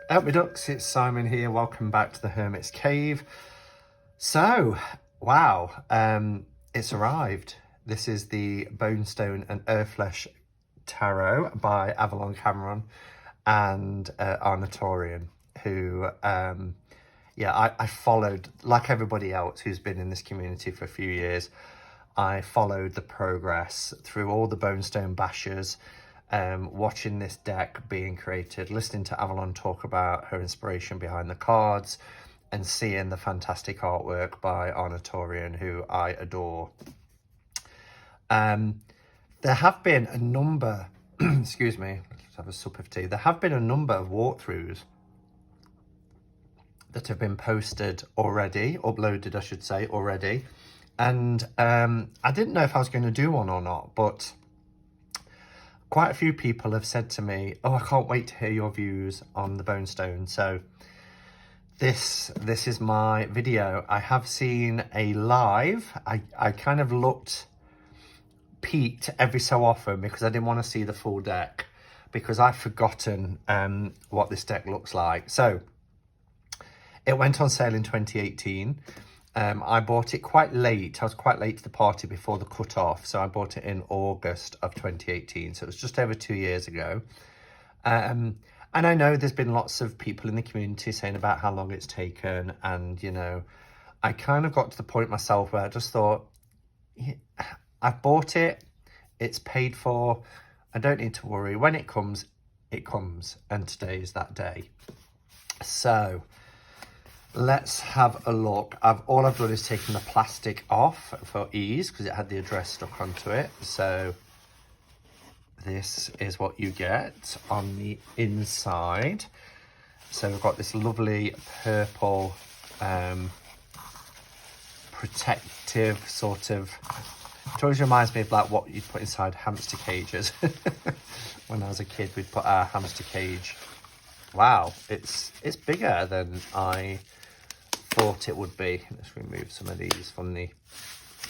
Help me ducks, it's Simon here. Welcome back to the Hermit's Cave. So, wow, it's arrived. This is the Bonestone and Earthflesh Tarot by Avalon Cameron and Arnatorian, who, I followed, like everybody else who's been in this community for a few years, I followed the progress through all the Bonestone bashers, watching this deck being created, listening to Avalon talk about her inspiration behind the cards, and seeing the fantastic artwork by Arnatorian, who I adore. There have been a number, excuse me, let's have a sup of tea. There have been a number of walkthroughs that have been posted already, uploaded, I should say, already. And I didn't know if I was going to do one or not, but quite a few people have said to me, oh, I can't wait to hear your views on the Bonestone. So this is my video. I have seen a live. I kind of peeked every so often because I didn't want to see the full deck, because I've forgotten what this deck looks like. So it went on sale in 2018. I bought it quite late. I was quite late to the party before the cut-off, so I bought it in August of 2018. So it was just over 2 years ago. And I know there's been lots of people in the community saying about how long it's taken. And, you know, I kind of got to the point myself where I just thought, yeah, I've bought it. It's paid for. I don't need to worry. When it comes, it comes. And today is that day. So let's have a look. All I've done is taken the plastic off for ease because it had the address stuck onto it. So this is what you get on the inside. So we've got this lovely purple protective sort of, it always reminds me of like what you'd put inside hamster cages. When I was a kid, we'd put our hamster cage. Wow, it's bigger than I thought it would be. Let's remove some of these from the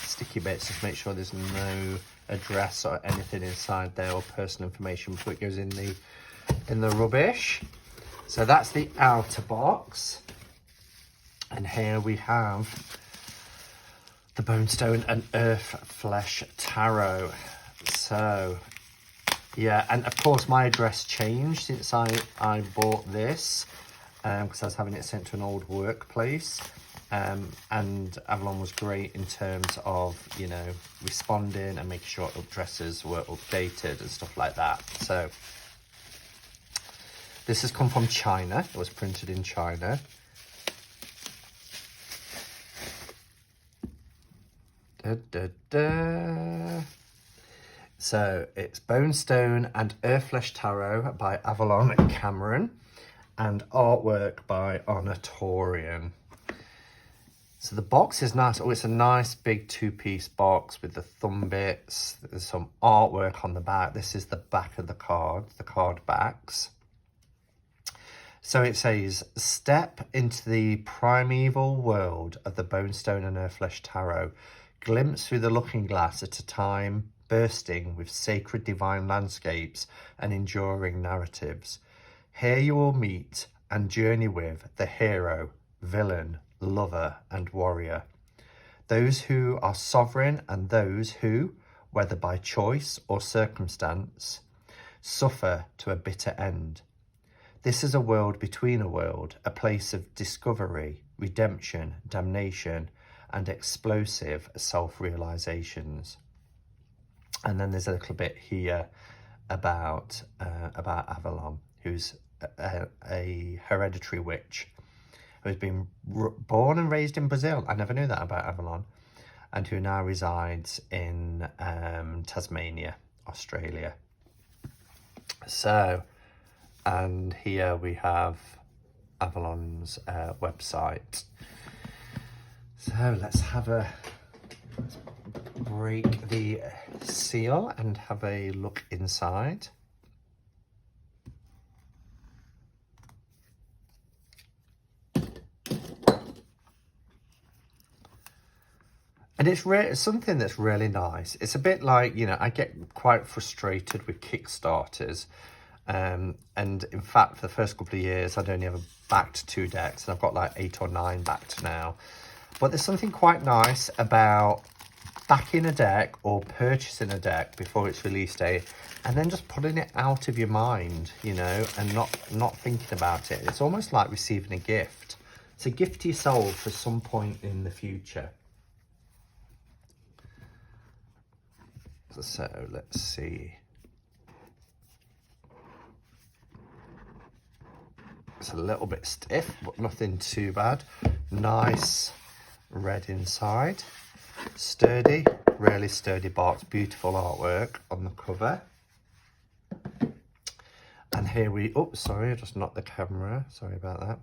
sticky bits, just make sure there's no address or anything inside there or personal information before it goes in the rubbish. So that's the outer box, and here we have the Bonestone and Earthflesh Tarot. So yeah, and of course my address changed since I bought this, because I was having it sent to an old workplace, and Avalon was great in terms of, you know, responding and making sure addresses were updated and stuff like that. So this has come from China. It was printed in China. So it's Bonestone and Earthflesh Tarot by Avalon Cameron, and artwork by Arnatorian. So the box is nice. Oh, it's a nice big two-piece box with the thumb bits. There's some artwork on the back. This is the back of the card backs. So it says, step into the primeval world of the Bonestone and Earthflesh Tarot. Glimpse through the looking glass at a time bursting with sacred divine landscapes and enduring narratives. Here you will meet and journey with the hero, villain, lover and warrior. Those who are sovereign and those who, whether by choice or circumstance, suffer to a bitter end. This is a world between a world, a place of discovery, redemption, damnation, and explosive self-realizations. And then there's a little bit here about Avalon, who's a hereditary witch who's been born and raised in Brazil. I never knew that about Avalon. And who now resides in Tasmania, Australia. So, and here we have Avalon's website. So let's break the seal and have a look inside. And it's something that's really nice. It's a bit like, you know, I get quite frustrated with Kickstarters And in fact, for the first couple of years, I'd only ever backed 2 decks, and I've got like 8 or 9 backed now. But there's something quite nice about backing a deck or purchasing a deck before its release date, and then just putting it out of your mind, you know, and not thinking about it. It's almost like receiving a gift. It's a gift to yourself for some point in the future. So let's see. It's a little bit stiff, but nothing too bad. Nice red inside. Sturdy, really sturdy box. Beautiful artwork on the cover. And here we, oh, sorry, I just knocked the camera. Sorry about that.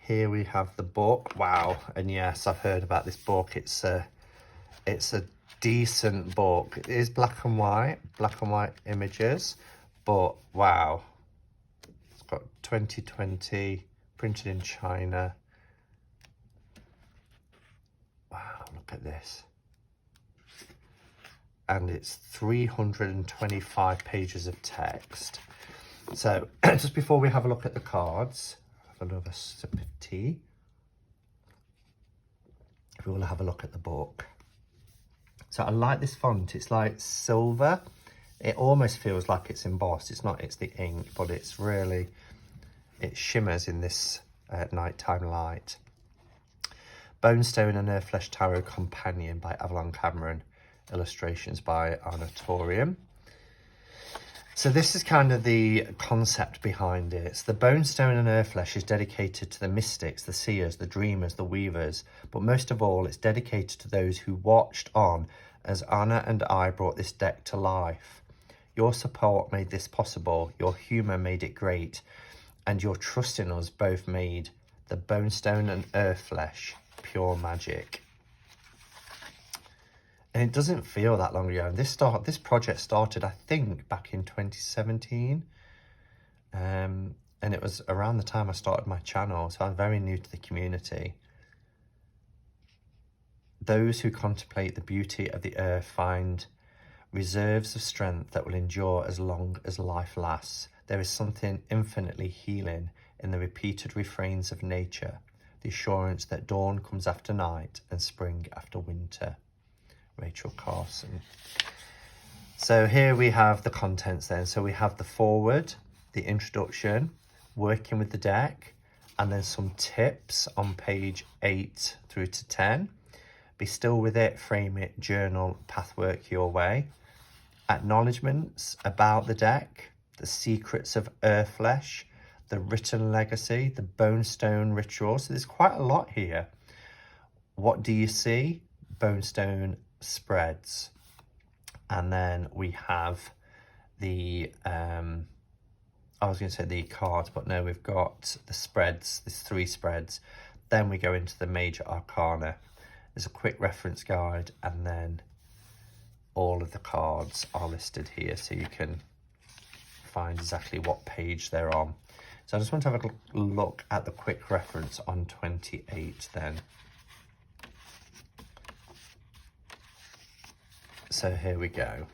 Here we have the book. Wow. And yes, I've heard about this book. It's a decent book. It is black and white images, but wow. It's got 2020, printed in China. Wow, look at this. And it's 325 pages of text. So just before we have a look at the cards, have another sip of tea. We will have a look at the book. So I like this font. It's like silver. It almost feels like it's embossed. It's not, it's the ink, but it's really, it shimmers in this nighttime light. Bonestone and Earthflesh Tarot Companion by Avalon Cameron. Illustrations by Arnatorium. So this is kind of the concept behind it. So the Bonestone and Earthflesh is dedicated to the mystics, the seers, the dreamers, the weavers, but most of all it's dedicated to those who watched on as Anna and I brought this deck to life. Your support made this possible, your humour made it great, and your trust in us both made the Bonestone and Earthflesh pure magic. And it doesn't feel that long ago. And this project started, I think, back in 2017. And it was around the time I started my channel. So I'm very new to the community. Those who contemplate the beauty of the earth find reserves of strength that will endure as long as life lasts. There is something infinitely healing in the repeated refrains of nature. The assurance that dawn comes after night and spring after winter. Rachel Carson. So here we have the contents then. So we have the foreword, the introduction, working with the deck, and then some tips on page 8 through to 10. Be still with it, frame it, journal, pathwork your way. Acknowledgements about the deck, the secrets of Earthflesh, the written legacy, the Bonestone ritual. So there's quite a lot here. What do you see? Bonestone spreads. And then we have the I was going to say the cards, but no, we've got the spreads. There's 3 spreads. Then we go into the major arcana. There's a quick reference guide, and then all of the cards are listed here, so you can find exactly what page they're on. So I just want to have a look at the quick reference on 28 then. So here we go.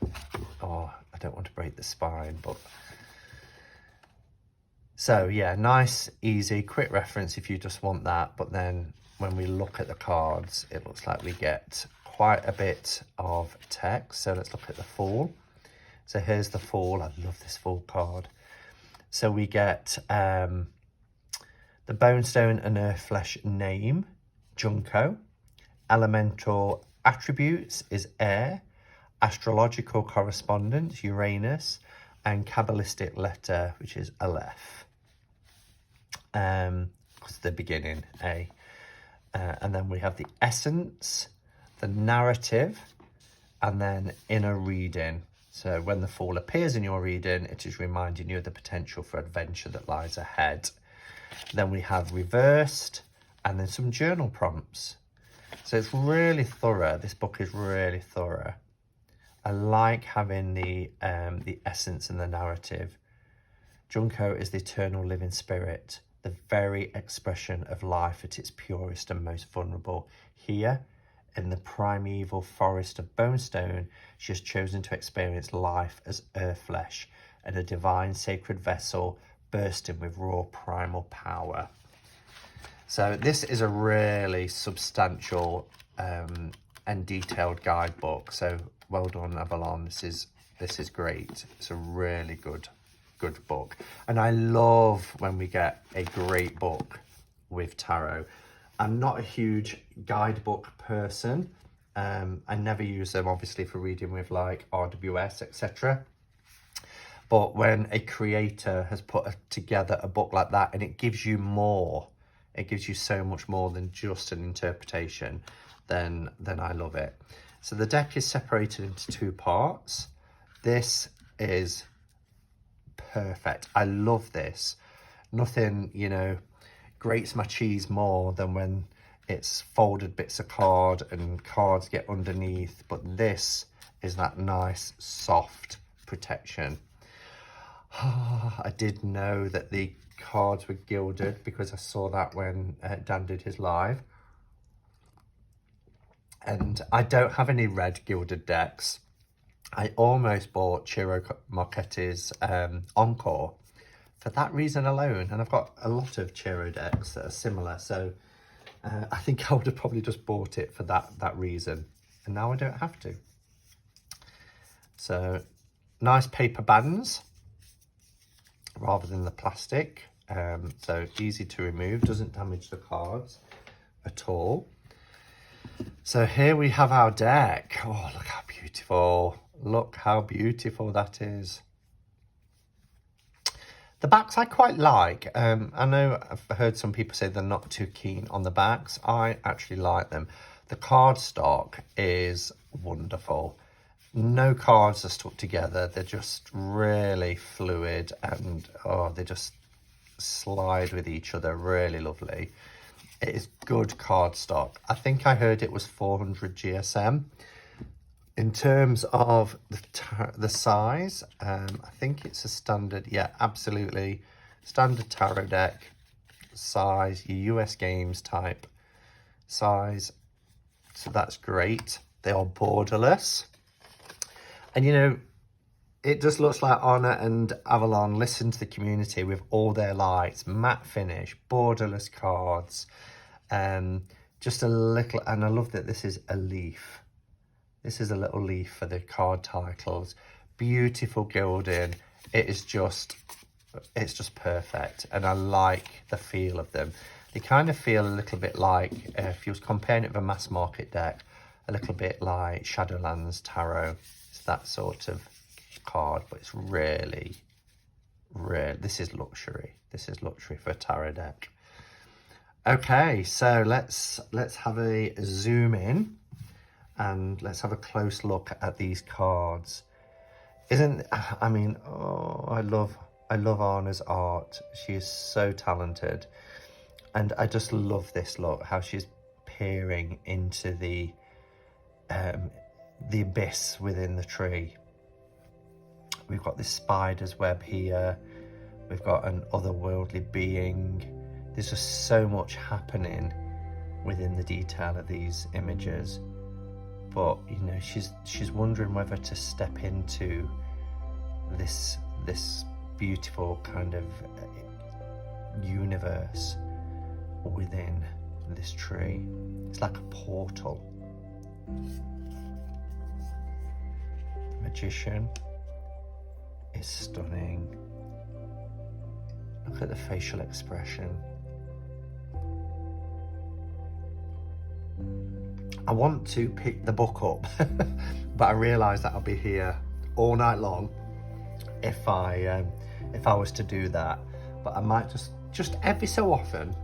Oh, I don't want to break the spine, but... So yeah, nice, easy, quick reference if you just want that. But then when we look at the cards, it looks like we get quite a bit of text. So let's look at the Fool. So here's the Fool. I love this Fool card. So we get the Bonestone and Earthflesh name, Junko. Elemental attributes is air. Astrological correspondence, Uranus. And Kabbalistic letter, which is Aleph. Because the beginning, A. And then we have the essence, the narrative, and then inner reading. So when the Fool appears in your reading, it is reminding you of the potential for adventure that lies ahead. Then we have reversed, and then some journal prompts. So it's really thorough. This book is really thorough. I like having the essence and the narrative. Junko is the eternal living spirit, the very expression of life at its purest and most vulnerable. Here, in the primeval forest of Bonestone, she has chosen to experience life as Earthflesh, and a divine sacred vessel bursting with raw primal power. So this is a really substantial and detailed guidebook. So well done, Avalon. This is great. It's a really good book. And I love when we get a great book with tarot. I'm not a huge guidebook person. I never use them obviously for reading with like RWS, etc. But when a creator has put together a book like that, and it gives you more, it gives you so much more than just an interpretation, then I love it. So the deck is separated into 2 parts. This is perfect. I love this. Nothing, you know, grates my cheese more than when it's folded bits of card and cards get underneath, but this is that nice soft protection. I did know that the cards were gilded because I saw that when Dan did his live. And I don't have any red gilded decks. I almost bought Ciro Marchetti's Encore for that reason alone. And I've got a lot of Ciro decks that are similar. So I think I would have probably just bought it for that reason. And now I don't have to. So nice paper bands rather than the plastic. So easy to remove, doesn't damage the cards at all. So here we have our deck. Oh, look how beautiful. Look how beautiful that is. The backs I quite like. I know I've heard some people say they're not too keen on the backs. I actually like them. The cardstock is wonderful. No cards are stuck together. They're just really fluid and they just slide with each other. Really lovely. It is good cardstock. I think I heard it was 400 GSM. In terms of the size, I think it's a standard, yeah, absolutely. Standard tarot deck size, your US Games type size. So that's great. They are borderless. And, you know, it just looks like Honor and Avalon listened to the community with all their lights, matte finish, borderless cards. Just a little, and I love that this is a leaf. This is a little leaf for the card titles. Beautiful gilding. It's just perfect. And I like the feel of them. They kind of feel a little bit like, if you was comparing it with a mass market deck, a little bit like Shadowlands Tarot. It's that sort of card, but it's really, this is luxury. This is luxury for a tarot deck. Okay, so let's have a zoom in and let's have a close look at these cards. I mean, oh, I love Anna's art. She is so talented. And I just love this look, how she's peering into the abyss within the tree. We've got this spider's web here. We've got an otherworldly being. There's just so much happening within the detail of these images. But, you know, she's wondering whether to step into this beautiful kind of universe within this tree. It's like a portal. The Magician is stunning. Look at the facial expression. I want to pick the book up, but I realise that I'll be here all night long if I was to do that. But I might just every so often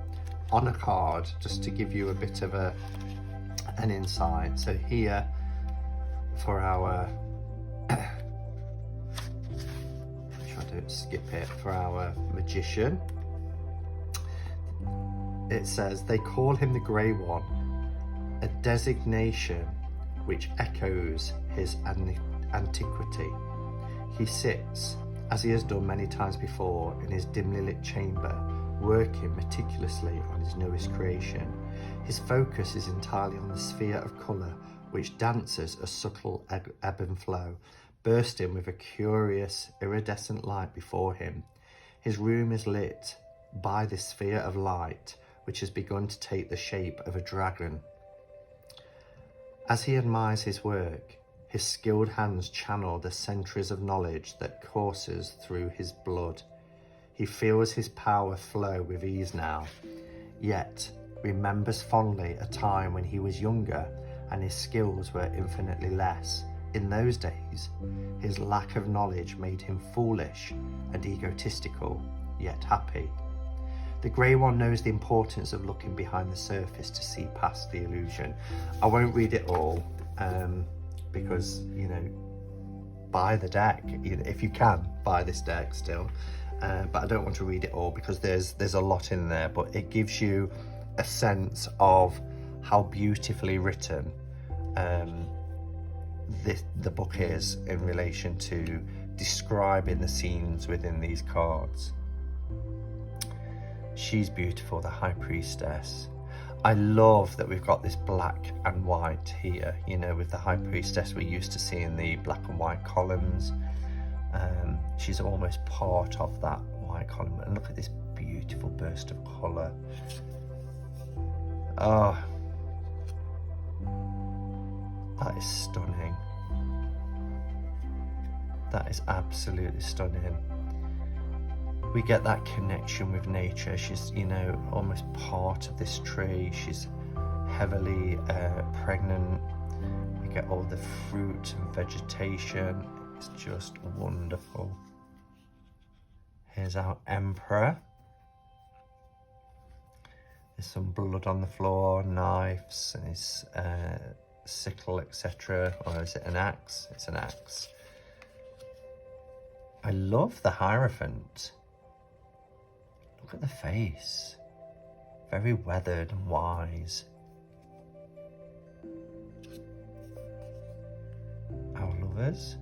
on a card, just to give you a bit of an insight. So here for our skip it, for our Magician, it says they call him the Grey One, a designation which echoes his antiquity. He sits, as he has done many times before, in his dimly lit chamber, working meticulously on his newest creation. His focus is entirely on the sphere of colour, which dances a subtle ebb and flow, bursting with a curious iridescent light before him. His room is lit by this sphere of light, which has begun to take the shape of a dragon. As he admires his work, his skilled hands channel the centuries of knowledge that courses through his blood. He feels his power flow with ease now, yet remembers fondly a time when he was younger and his skills were infinitely less. In those days, his lack of knowledge made him foolish and egotistical, yet happy. The Grey One knows the importance of looking behind the surface to see past the illusion. I won't read it all, because, you know, buy the deck. If you can, buy this deck still. But I don't want to read it all because there's a lot in there, but it gives you a sense of how beautifully written the book is in relation to describing the scenes within these cards. She's beautiful, the High Priestess. I love that we've got this black and white here, you know, with the High Priestess we're used to seeing the black and white columns. She's almost part of that white column. And look at this beautiful burst of colour. Oh, that is stunning. That is absolutely stunning. We get that connection with nature. She's, you know, almost part of this tree. She's heavily pregnant. We get all the fruit and vegetation. It's just wonderful. Here's our Emperor. There's some blood on the floor, knives, and his sickle, etc. Or is it an axe? It's an axe. I love the Hierophant. Look at the face. Very weathered and wise. Our Lovers.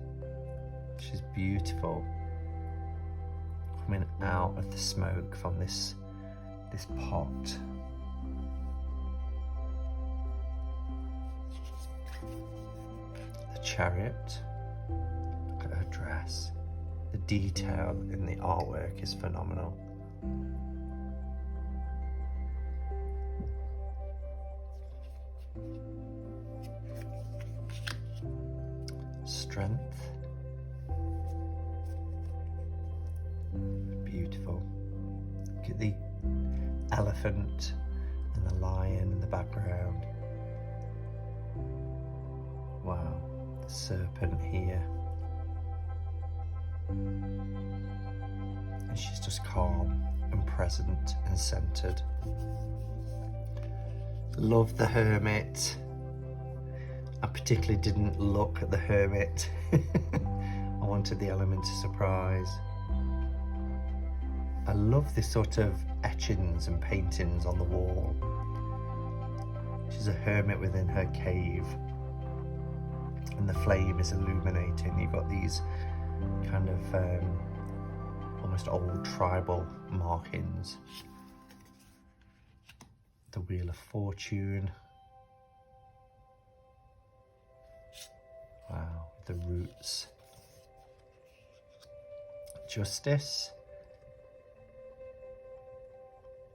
She's beautiful. Coming out of the smoke from this pot. The Chariot. Look at her dress. The detail in the artwork is phenomenal. Strength. Beautiful. Look at the elephant and the lion in the background. Wow, the serpent here. And she's just calm and present and centered. Love the Hermit. I particularly didn't look at the Hermit. I wanted the element of surprise. I love this sort of etchings and paintings on the wall. She's a hermit within her cave, and the flame is illuminating. You've got these kind of almost old tribal markings. The Wheel of Fortune. Wow, the roots. Justice.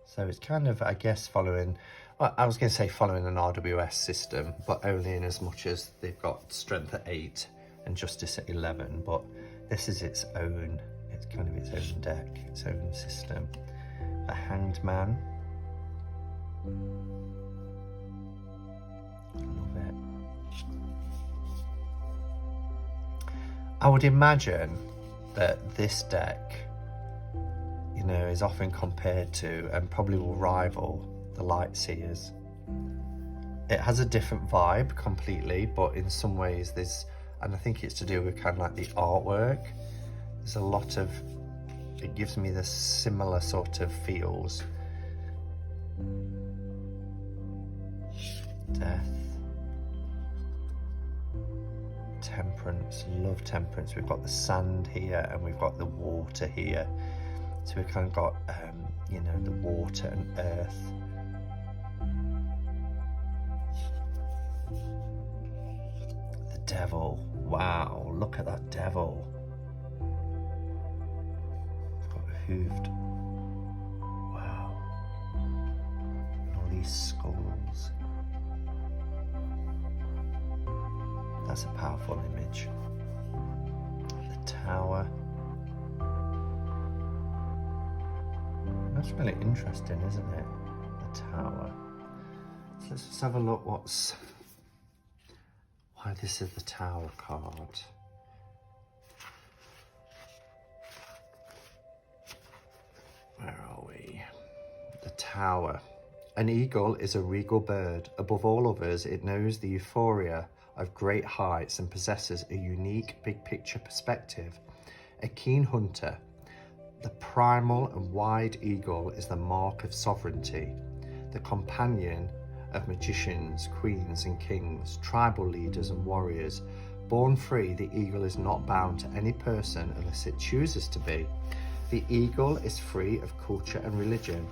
So it's kind of, I guess, following, well, I was going to say following an RWS system, but only in as much as they've got strength at 8 and justice at 11. But this is its own, it's kind of its own deck, its own system. The Hanged Man. Love it. I would imagine that this deck, you know, is often compared to and probably will rival the Lightseers. It has a different vibe completely, but in some ways there's, and I think it's to do with kind of like the artwork. There's a lot of, it gives me the similar sort of feels. Death. Temperance, love Temperance. We've got the sand here and we've got the water here. So we've kind of got, you know, the water and earth. The Devil, Wow, look at that devil. It's got hooved. Wow. And all these skulls. That's a powerful image. The tower. That's really interesting, isn't it? The tower. So let's just have a look why this is the tower card. Where are we? The tower. An eagle is a regal bird. Above all others, it knows the euphoria of great heights and possesses a unique big picture perspective. A keen hunter, the primal and wide eagle is the mark of sovereignty, the companion of magicians, queens and kings, tribal leaders and warriors. Born free, the eagle is not bound to any person unless it chooses to be. The eagle is free of culture and religion.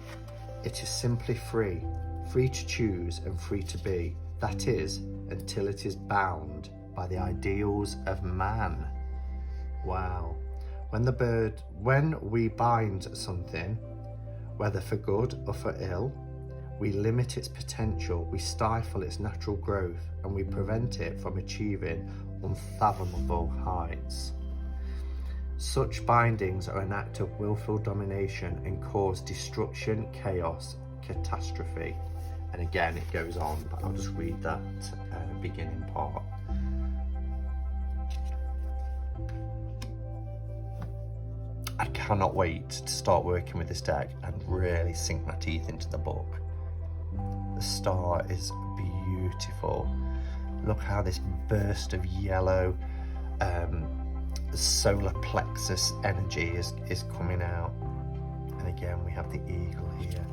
It is simply free, free to choose and free to be. That is, until it is bound by the ideals of man. Wow. When we bind something, whether for good or for ill, we limit its potential, we stifle its natural growth, and we prevent it from achieving unfathomable heights. Such bindings are an act of willful domination and cause destruction, chaos, catastrophe. And again, it goes on, but I'll just read that beginning part. I cannot wait to start working with this deck and really sink my teeth into the book. The star is beautiful. Look how this burst of yellow solar plexus energy is coming out. And again, we have the eagle here.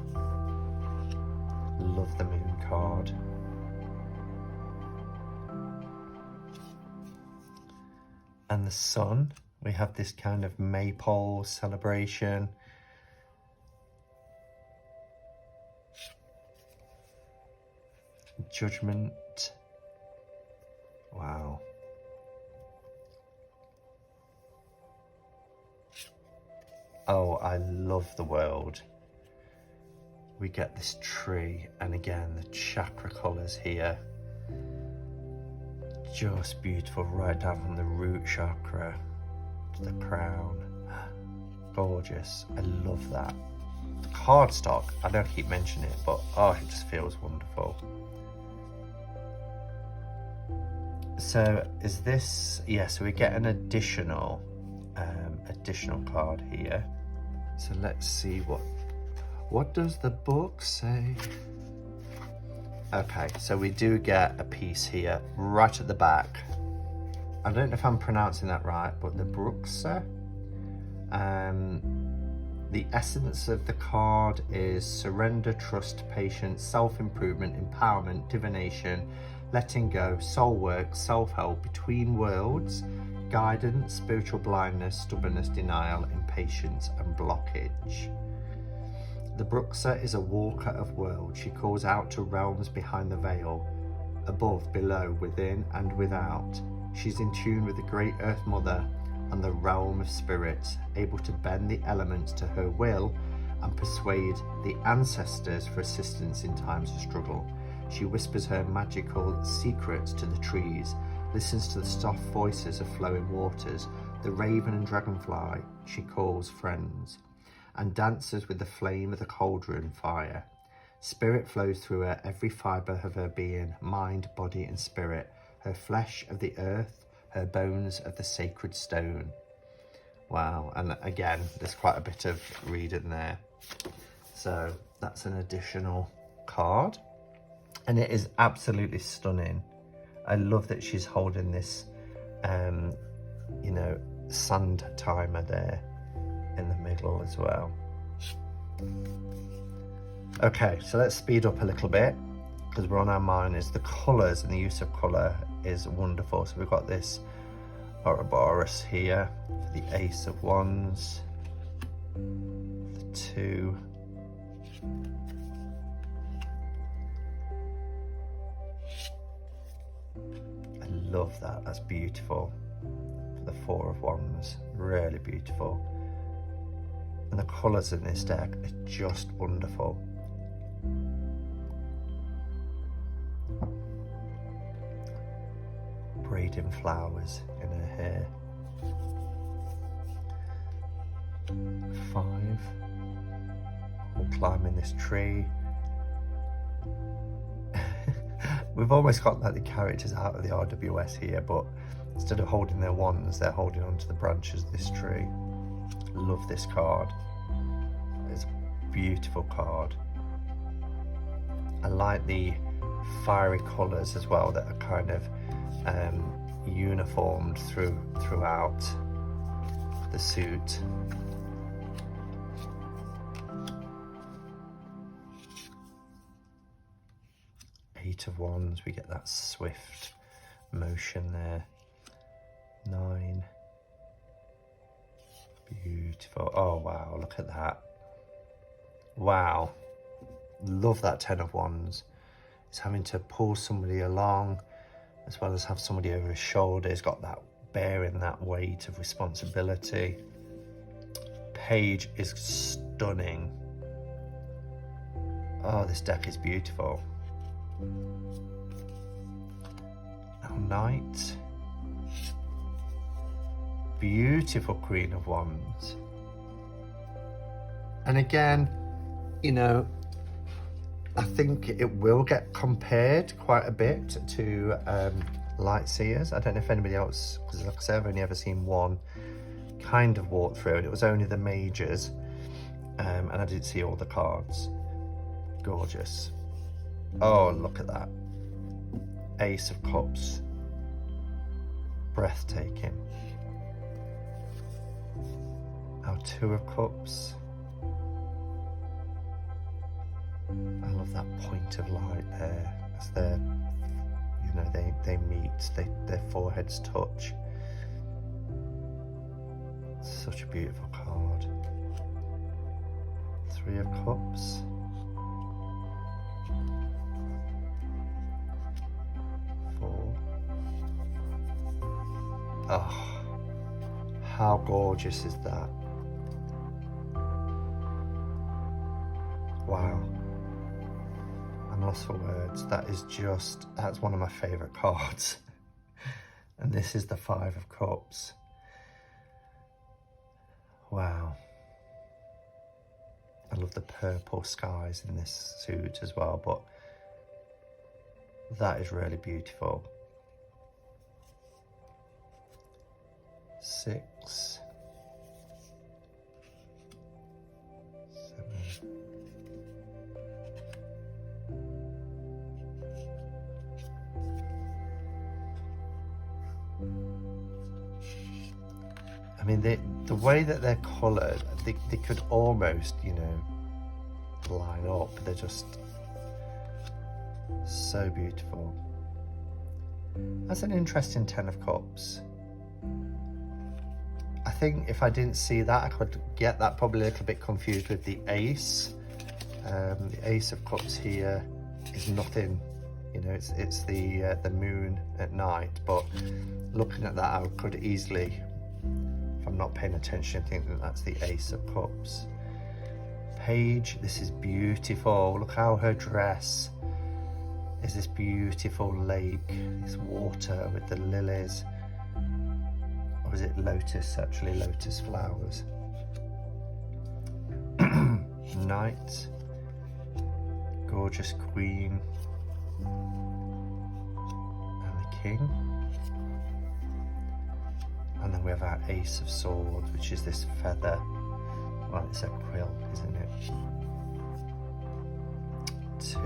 Love the moon card. And the sun. We have this kind of maypole celebration. Judgment. Wow. Oh, I love the world. We get this tree, and again, the chakra colours here. Just beautiful, right down from the root chakra to the crown. Gorgeous. I love that. The cardstock, I don't keep mentioning it, but oh, it just feels wonderful. So is this, yeah, so we get an additional card here. So let's see what does the book say? Okay, so we do get a piece here right at the back. I don't know if I'm pronouncing that right, but the Bruxa. The essence of the card is surrender, trust, patience, self-improvement, empowerment, divination, letting go, soul work, self-help, between worlds, guidance, spiritual blindness, stubbornness, denial, impatience, and blockage. The Bruxa is a walker of worlds. She calls out to realms behind the veil, above, below, within, and without. She's in tune with the great Earth Mother and the realm of spirits, able to bend the elements to her will and persuade the ancestors for assistance in times of struggle. She whispers her magical secrets to the trees, listens to the soft voices of flowing waters, the raven and dragonfly she calls friends, and dances with the flame of the cauldron fire. Spirit flows through her every fibre of her being, mind, body and spirit, her flesh of the earth, her bones of the sacred stone. Wow, and again, there's quite a bit of reading there. So that's an additional card. And it is absolutely stunning. I love that she's holding this, you know, sand timer there in the middle as well. Okay, so let's speed up a little bit because we're on our minors. The colours and the use of colour is wonderful. So we've got this Ouroboros here for the Ace of Wands, the 2, I love that. That's beautiful. For the Four of Wands, really beautiful. And the colours in this deck are just wonderful. Braiding flowers in her hair. 5. All climbing this tree. We've almost got like the characters out of the RWS here, but instead of holding their wands, they're holding onto the branches of this tree. Love this card. It's a beautiful card. I like the fiery colours as well that are kind of uniformed throughout the suit. Eight of Wands, we get that swift motion there. 9. Beautiful. Oh wow, look at that. Wow. Love that 10 of Wands. It's having to pull somebody along as well as have somebody over his shoulder. He's got that bearing that weight of responsibility. Page is stunning. Oh, this deck is beautiful. Now Knight. Beautiful Queen of Wands. And again, you know, I think it will get compared quite a bit to Light Seers. I don't know if anybody else, because like I said, I've only ever seen one kind of walk through, and it was only the majors, and I didn't see all the cards. Gorgeous. Oh, look at that. Ace of Cups. Breathtaking. Now 2 of Cups. I love that point of light there as they're, you know, they meet, their foreheads touch. Such a beautiful card. 3 of Cups. 4. Oh, how gorgeous is that? Wow. I'm lost for words. That's one of my favourite cards. And this is the 5 of Cups. Wow. I love the purple skies in this suit as well, but that is really beautiful. 6. 7. I mean, the way that they're coloured, they could almost, you know, line up. They're just so beautiful. That's an interesting 10 of Cups. I think if I didn't see that, I could get that probably a little bit confused with the Ace. The Ace of Cups here is nothing, you know, it's the moon at night, but looking at that, I could easily, if I'm not paying attention, think that that's the Ace of Cups. Page, this is beautiful. Look how her dress is this beautiful lake, this water with the lilies. Or is it lotus, actually, lotus flowers. Knight, gorgeous Queen, and the King. And then we have our Ace of Swords, which is this feather. Well, it's a quill, isn't it? 2. 3.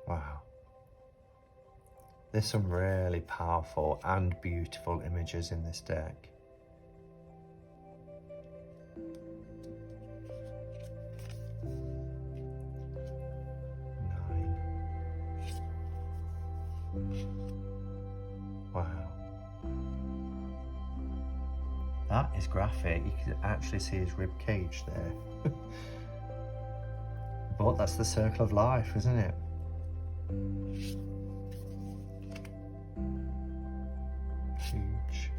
Wow. There's some really powerful and beautiful images in this deck. That is graphic. You can actually see his rib cage there. But that's the circle of life, isn't it? Huge.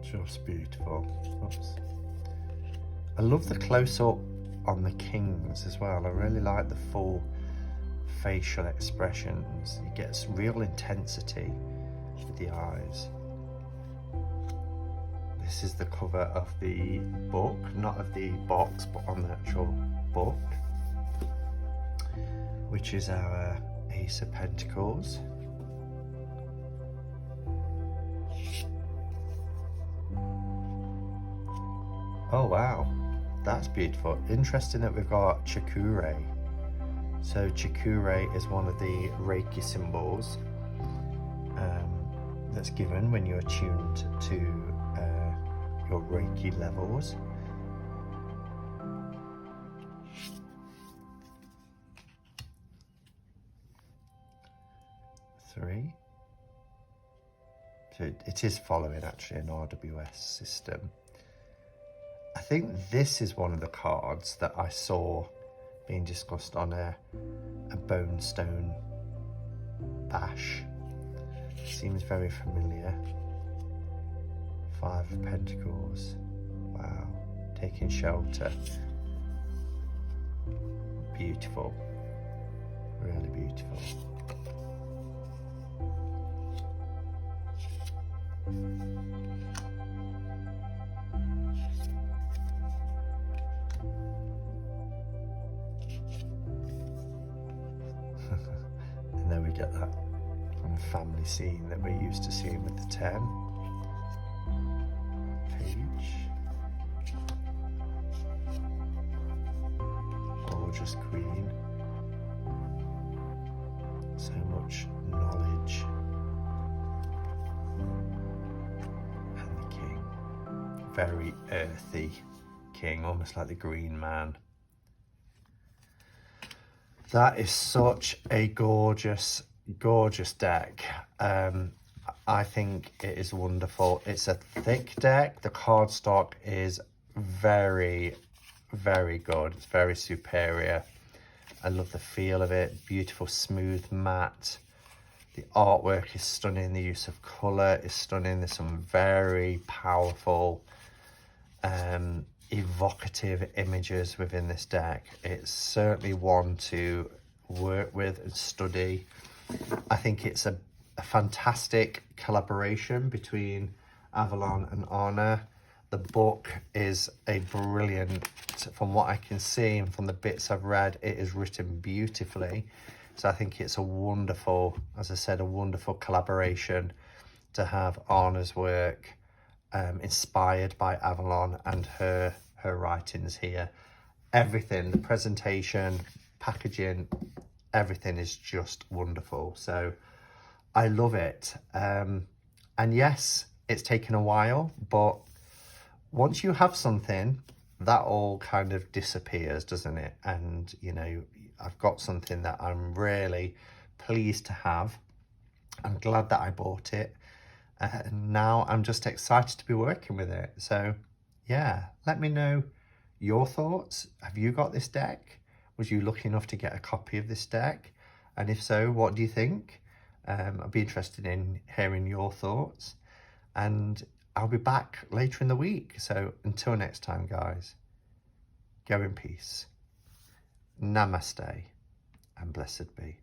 Just beautiful. Oops. I love the close-up on the kings as well. I really like the full facial expressions. You get some real intensity with the eyes. This is the cover of the book, not of the box, but on the actual book, which is our Ace of Pentacles. Oh wow, that's beautiful. Interesting that we've got Chakure. So Chakure is one of the Reiki symbols that's given when you're attuned to your Reiki levels. Three. So it is following actually an RWS system. I think this is one of the cards that I saw being discussed on a Bonestone bash. Seems very familiar. Five of Pentacles. Wow. Taking shelter. Beautiful. Really beautiful. And then we get that family scene that we're used to seeing with the 10. Page. Gorgeous queen. So much knowledge. And the king. Very earthy king, almost like the Green Man. That is such a gorgeous deck. I think it is wonderful. It's a thick deck. The cardstock is very good. It's very superior. I love the feel of it. Beautiful, smooth matte. The artwork is stunning. The use of color is stunning. There's some very powerful, evocative images within this deck. It's certainly one to work with and study. I think it's a fantastic collaboration between Avalon and Anna. The book is a brilliant, from what I can see and from the bits I've read, it is written beautifully. So I think it's a wonderful, as I said, a wonderful collaboration to have Anna's work inspired by Avalon and her writings here. Everything, the presentation, packaging, everything is just wonderful. So I love it. And yes, it's taken a while, but once you have something, that all kind of disappears, doesn't it? And, you know, I've got something that I'm really pleased to have. I'm glad that I bought it. And now I'm just excited to be working with it. So yeah, let me know your thoughts. Have you got this deck? Was you lucky enough to get a copy of this deck? And if so, what do you think? I'd be interested in hearing your thoughts. And I'll be back later in the week. So until next time, guys, go in peace. Namaste and blessed be.